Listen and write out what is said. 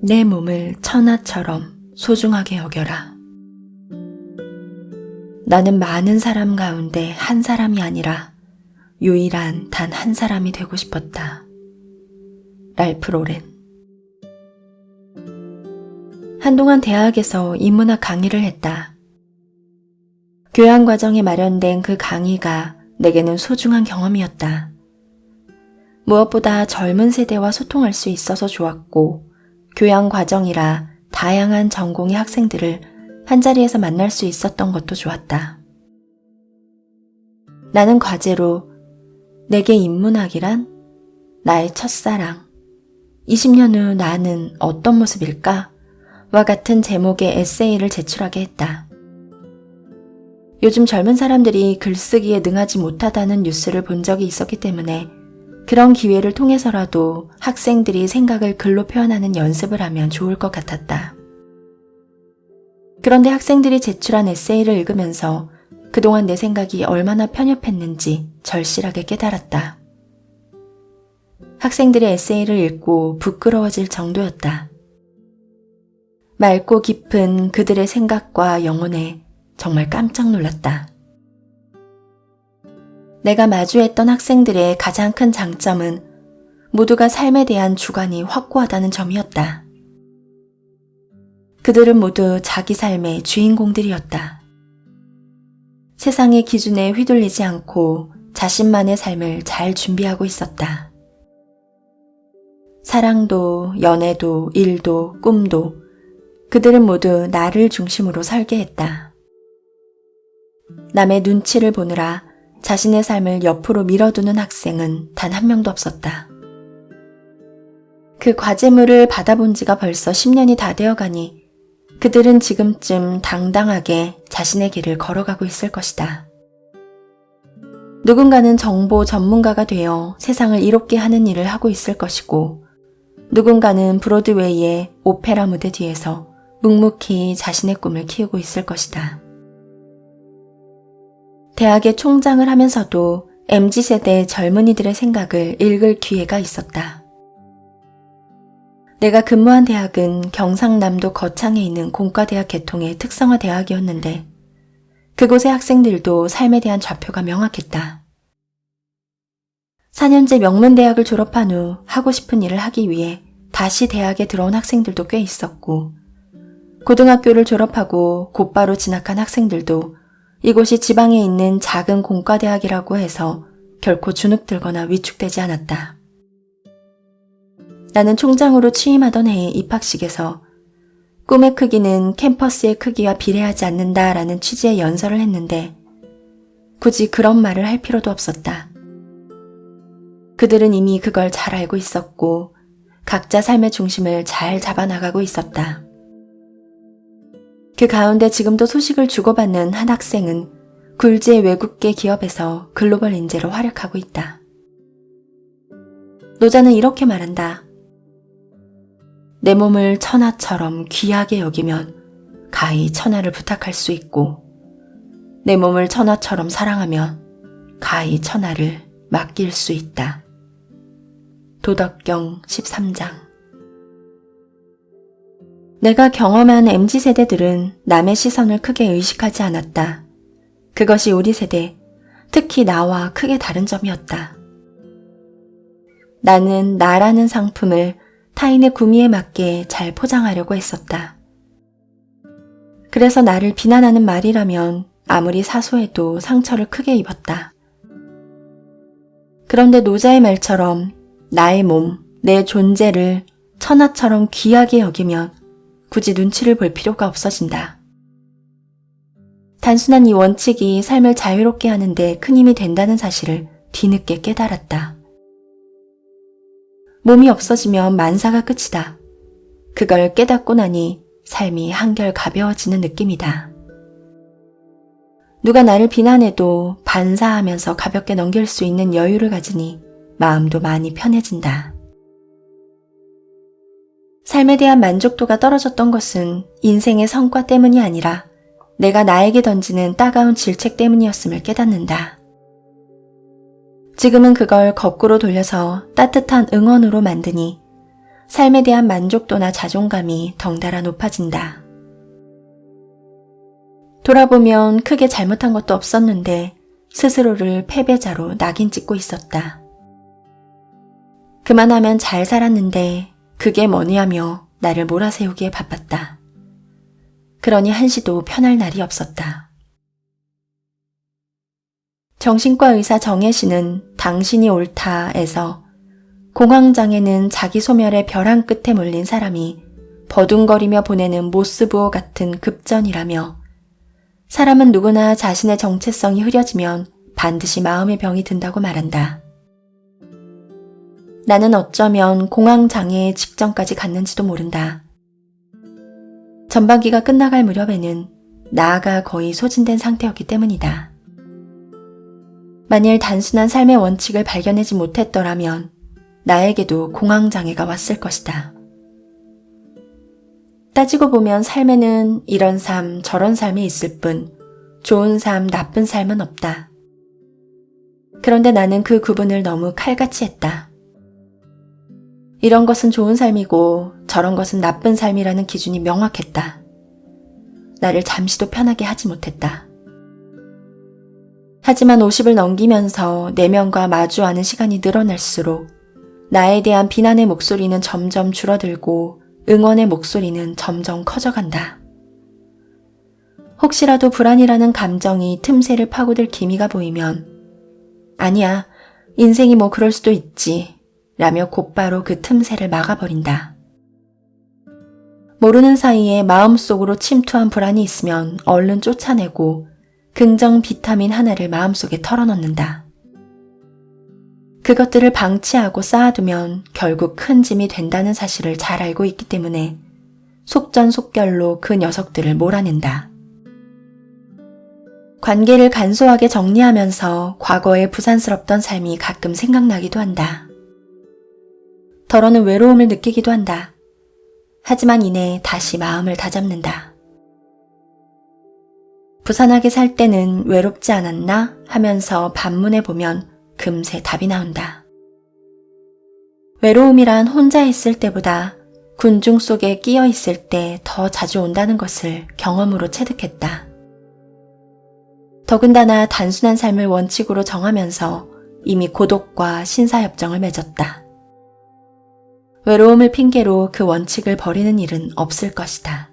내 몸을 천하처럼 소중하게 여겨라. 나는 많은 사람 가운데 한 사람이 아니라 유일한 단 한 사람이 되고 싶었다. 랄프 로렌. 한동안 대학에서 인문학 강의를 했다. 교양 과정에 마련된 그 강의가 내게는 소중한 경험이었다. 무엇보다 젊은 세대와 소통할 수 있어서 좋았고, 교양 과정이라 다양한 전공의 학생들을 한자리에서 만날 수 있었던 것도 좋았다. 나는 과제로 내게 인문학이란 나의 첫사랑, 20년 후 나는 어떤 모습일까? 와 같은 제목의 에세이를 제출하게 했다. 요즘 젊은 사람들이 글쓰기에 능하지 못하다는 뉴스를 본 적이 있었기 때문에 그런 기회를 통해서라도 학생들이 생각을 글로 표현하는 연습을 하면 좋을 것 같았다. 그런데 학생들이 제출한 에세이를 읽으면서 그동안 내 생각이 얼마나 편협했는지 절실하게 깨달았다. 학생들의 에세이를 읽고 부끄러워질 정도였다. 맑고 깊은 그들의 생각과 영혼에 정말 깜짝 놀랐다. 내가 마주했던 학생들의 가장 큰 장점은 모두가 삶에 대한 주관이 확고하다는 점이었다. 그들은 모두 자기 삶의 주인공들이었다. 세상의 기준에 휘둘리지 않고 자신만의 삶을 잘 준비하고 있었다. 사랑도, 연애도, 일도, 꿈도 그들은 모두 나를 중심으로 설계했다. 남의 눈치를 보느라 자신의 삶을 옆으로 밀어두는 학생은 단 한 명도 없었다. 그 과제물을 받아본 지가 벌써 10년이 다 되어가니 그들은 지금쯤 당당하게 자신의 길을 걸어가고 있을 것이다. 누군가는 정보 전문가가 되어 세상을 이롭게 하는 일을 하고 있을 것이고, 누군가는 브로드웨이의 오페라 무대 뒤에서 묵묵히 자신의 꿈을 키우고 있을 것이다. 대학의 총장을 하면서도 MZ세대 젊은이들의 생각을 읽을 기회가 있었다. 내가 근무한 대학은 경상남도 거창에 있는 공과대학 계통의 특성화 대학이었는데 그곳의 학생들도 삶에 대한 좌표가 명확했다. 4년제 명문대학을 졸업한 후 하고 싶은 일을 하기 위해 다시 대학에 들어온 학생들도 꽤 있었고, 고등학교를 졸업하고 곧바로 진학한 학생들도 이곳이 지방에 있는 작은 공과대학이라고 해서 결코 주눅들거나 위축되지 않았다. 나는 총장으로 취임하던 해의 입학식에서 꿈의 크기는 캠퍼스의 크기와 비례하지 않는다라는 취지의 연설을 했는데 굳이 그런 말을 할 필요도 없었다. 그들은 이미 그걸 잘 알고 있었고 각자 삶의 중심을 잘 잡아나가고 있었다. 그 가운데 지금도 소식을 주고받는 한 학생은 굴지의 외국계 기업에서 글로벌 인재로 활약하고 있다. 노자는 이렇게 말한다. 내 몸을 천하처럼 귀하게 여기면 가히 천하를 부탁할 수 있고, 내 몸을 천하처럼 사랑하면 가히 천하를 맡길 수 있다. 도덕경 13장. 내가 경험한 MZ세대들은 남의 시선을 크게 의식하지 않았다. 그것이 우리 세대, 특히 나와 크게 다른 점이었다. 나는 나라는 상품을 타인의 구미에 맞게 잘 포장하려고 했었다. 그래서 나를 비난하는 말이라면 아무리 사소해도 상처를 크게 입었다. 그런데 노자의 말처럼 나의 몸, 내 존재를 천하처럼 귀하게 여기면 굳이 눈치를 볼 필요가 없어진다. 단순한 이 원칙이 삶을 자유롭게 하는데 큰 힘이 된다는 사실을 뒤늦게 깨달았다. 몸이 없어지면 만사가 끝이다. 그걸 깨닫고 나니 삶이 한결 가벼워지는 느낌이다. 누가 나를 비난해도 반사하면서 가볍게 넘길 수 있는 여유를 가지니 마음도 많이 편해진다. 삶에 대한 만족도가 떨어졌던 것은 인생의 성과 때문이 아니라 내가 나에게 던지는 따가운 질책 때문이었음을 깨닫는다. 지금은 그걸 거꾸로 돌려서 따뜻한 응원으로 만드니 삶에 대한 만족도나 자존감이 덩달아 높아진다. 돌아보면 크게 잘못한 것도 없었는데 스스로를 패배자로 낙인 찍고 있었다. 그만하면 잘 살았는데 그게 뭐니 하며 나를 몰아세우기에 바빴다. 그러니 한시도 편할 날이 없었다. 정신과 의사 정혜 씨는 당신이 옳다에서 공황장애는 자기 소멸의 벼랑 끝에 몰린 사람이 버둥거리며 보내는 모스부호 같은 급전이라며 사람은 누구나 자신의 정체성이 흐려지면 반드시 마음의 병이 든다고 말한다. 나는 어쩌면 공황장애의 직전까지 갔는지도 모른다. 전반기가 끝나갈 무렵에는 나아가 거의 소진된 상태였기 때문이다. 만일 단순한 삶의 원칙을 발견하지 못했더라면 나에게도 공황장애가 왔을 것이다. 따지고 보면 삶에는 이런 삶, 저런 삶이 있을 뿐 좋은 삶, 나쁜 삶은 없다. 그런데 나는 그 구분을 너무 칼같이 했다. 이런 것은 좋은 삶이고 저런 것은 나쁜 삶이라는 기준이 명확했다. 나를 잠시도 편하게 하지 못했다. 하지만 50을 넘기면서 내면과 마주하는 시간이 늘어날수록 나에 대한 비난의 목소리는 점점 줄어들고 응원의 목소리는 점점 커져간다. 혹시라도 불안이라는 감정이 틈새를 파고들 기미가 보이면 아니야, 인생이 뭐 그럴 수도 있지 라며 곧바로 그 틈새를 막아버린다. 모르는 사이에 마음속으로 침투한 불안이 있으면 얼른 쫓아내고 긍정 비타민 하나를 마음속에 털어넣는다. 그것들을 방치하고 쌓아두면 결국 큰 짐이 된다는 사실을 잘 알고 있기 때문에 속전속결로 그 녀석들을 몰아낸다. 관계를 간소하게 정리하면서 과거의 부산스럽던 삶이 가끔 생각나기도 한다. 덜어는 외로움을 느끼기도 한다. 하지만 이내 다시 마음을 다잡는다. 부산하게 살 때는 외롭지 않았나 하면서 반문해보면 금세 답이 나온다. 외로움이란 혼자 있을 때보다 군중 속에 끼어 있을 때 더 자주 온다는 것을 경험으로 체득했다. 더군다나 단순한 삶을 원칙으로 정하면서 이미 고독과 신사협정을 맺었다. 외로움을 핑계로 그 원칙을 버리는 일은 없을 것이다.